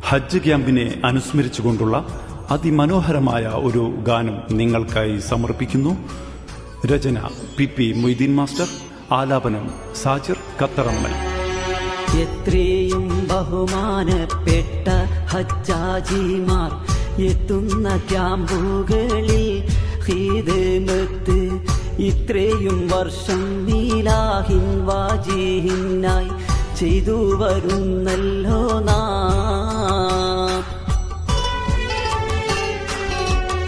ഹജ്ജ് ക്യാമ്പിനെ അനുസ്മരിച്ചുകൊണ്ടുള്ള അതിമനോഹരമായ ഒരു ഗാനം നിങ്ങൾക്കായി സമർപ്പിക്കുന്നു. രചന പി മൊയ്തീൻ മാസ്റ്റർ, ആലാപനം സാജിർ ഖത്തറമ്മൽ. എത്രയും ബഹുമാനപ്പെട്ട ഹജ്ജാജിമാർ എത്തുന്ന ക്യാമ്പുകളിൽ ഖിദ്മത്ത് ഇത്രയും വർഷം നീലാഹിൻ വാജിഹിനായി ചെയ്തു വരുന്നല്ലോ നാം.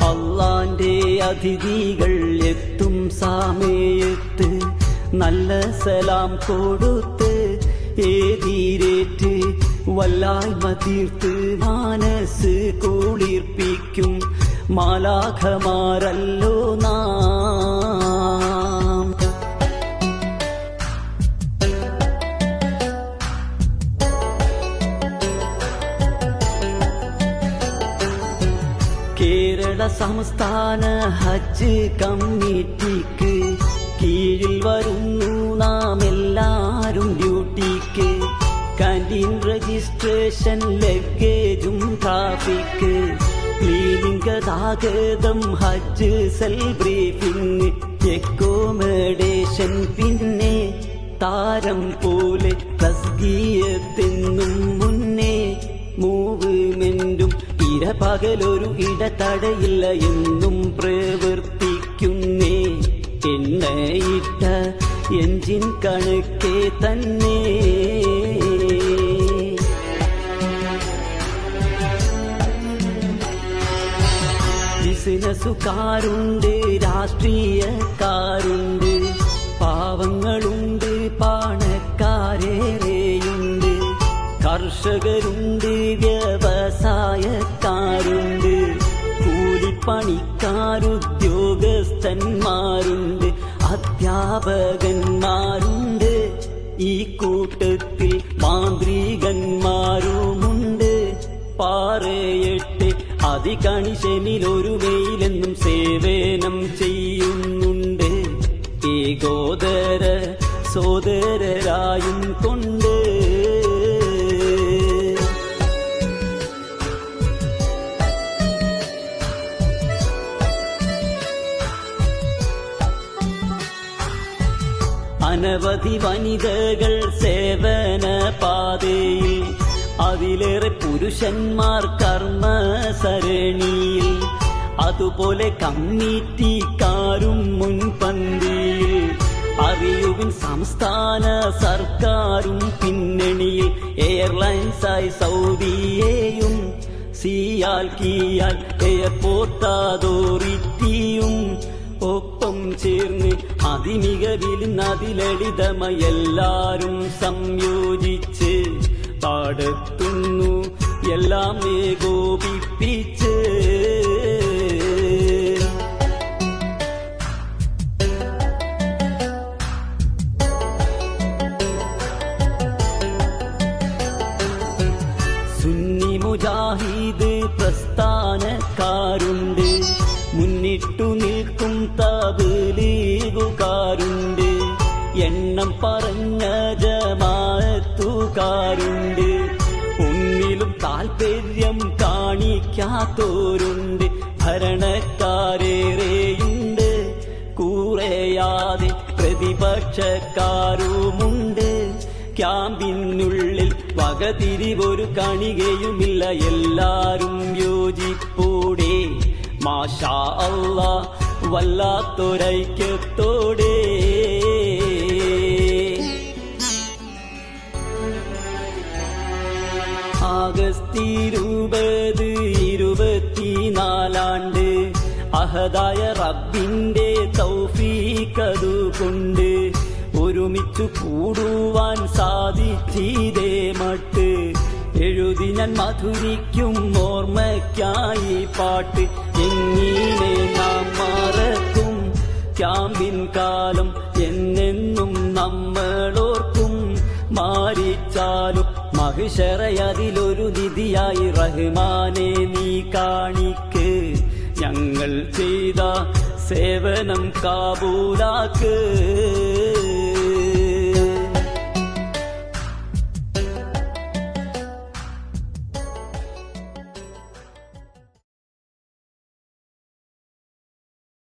അള്ളാന്റെ അതിഥികൾ എത്തും സമയത്ത് നല്ല സലാം കൊടുത്ത് ഏതിരേറ്റ് വല്ലായ്മ തീർത്ത് മനസ്സ് കുളിർപ്പിക്കും മാലാഖമാരല്ലോ നാം. കേരള സംസ്ഥാന ഹജ്ജ് കമ്മിറ്റിക്ക് കീഴിൽ വരുന്നു നാം എല്ലാരും ഡ്യൂട്ടിക്ക്. കാന്റീൻ രജിസ്ട്രേഷൻ, ലഗേജും ട്രാഫിക്, ക്ലീനിംഗ്, ഗതാഗതം, ഹജ്ജ് സെൽ ബ്രീഫിംഗ്, അക്കോമഡേഷൻ, പിന്നെ താരം പോലെ തസ്കിയത്തെന്നും മുന്നേ മൂവ്മെന്റും ഇരപകലൊരു ഇടതടയില്ല എന്നും പ്രവർത്തിക്കുന്നേ. എണ്ണയിട്ട എൻജിൻ കണക്കെ തന്നെ. ബിസിനസുകാരുണ്ട്, രാഷ്ട്രീയക്കാരുണ്ട്, പാവങ്ങളുണ്ട്, പണക്കാരേറെയുണ്ട്, കർഷകരുണ്ട്, വ്യവസായക്കാരുണ്ട്, കൂലിപ്പണിക്കാരുദ്യോഗസ്ഥന്മാരുണ്ട്, അധ്യാപകന്മാരുണ്ട്, ഈ കൂട്ടത്തിൽ മാന്ത്രികന്മാരുമുണ്ട്. പാറയെട്ട് അതികണിശനിലൊരു വെയിലെന്നും സേവനം ചെയ്യുന്നുണ്ട്. ഏകോദര സോദരരായും കൊണ്ട് അനവധി വനിതകൾ സേവന പാതയിൽ, അതിലേറെ പുരുഷന്മാർ കർമ്മസരണിയിൽ, അതുപോലെ കമ്മിറ്റിക്കാരും മുൻപന്തിയിൽ. അറിയുവിൻ സംസ്ഥാന സർക്കാരും പിന്നണിയിൽ, എയർലൈൻസായി സൗദിയെയും സിയാൽ കിയാൽ എയർപോർട്ട് അതോറിറ്റിയും ഒപ്പം ചേർന്ന് അതിമികവിലും അതിലളിതമയെല്ലാരും സംയോജിച്ച് പാടത്തുന്നു എല്ലാം ഏകോപിപ്പിച്ച്. സുന്നി മുജാഹിദ് പ്രസ്ഥാനക്കാരുണ്ട്, മുന്നിട്ടു നിൽക്കും തബ്ലീഗുകാരുണ്ട്, എണ്ണം പറഞ്ഞ ജമാഅത്തുകാരുണ്ട്, ഒന്നിലും താൽപര്യം കാണിക്കാത്തോരുണ്ട്, ഭരണക്കാരേറെയുണ്ട്, കൂറയാതെ പ്രതിപക്ഷക്കാരുമുണ്ട്. ക്യാമ്പിനുള്ളിൽ വകതിരിവൊരു കണികയുമില്ല, എല്ലാരും യോജിപ്പോടെ മാഷാ അല്ലാ വല്ലാത്തൊരൈക്യത്തോടെ. ആഗസ്റ്റ് 2024 അഹദായ റബ്ബിന്റെ തൗഫീഖതുകൊണ്ട് ഒരുമിച്ചു കൂടുവാൻ സാധിച്ചീതേ മട്ട്. എഴുതി ഞാൻ മധുരിക്കും ഓർമ്മയ്ക്കായി പാട്ട്. എങ്ങനെ നാം മറക്കും ക്യാമ്പിൻ കാലം, എന്നെന്നും നമ്മളോർക്കും. മാരിച്ചാലും മഹിഷറയതിലൊരു നിധിയായി റഹ്മാനെ നീ കാണിക്ക്. ഞങ്ങൾ ചെയ്ത സേവനം കാബൂലാക്ക്.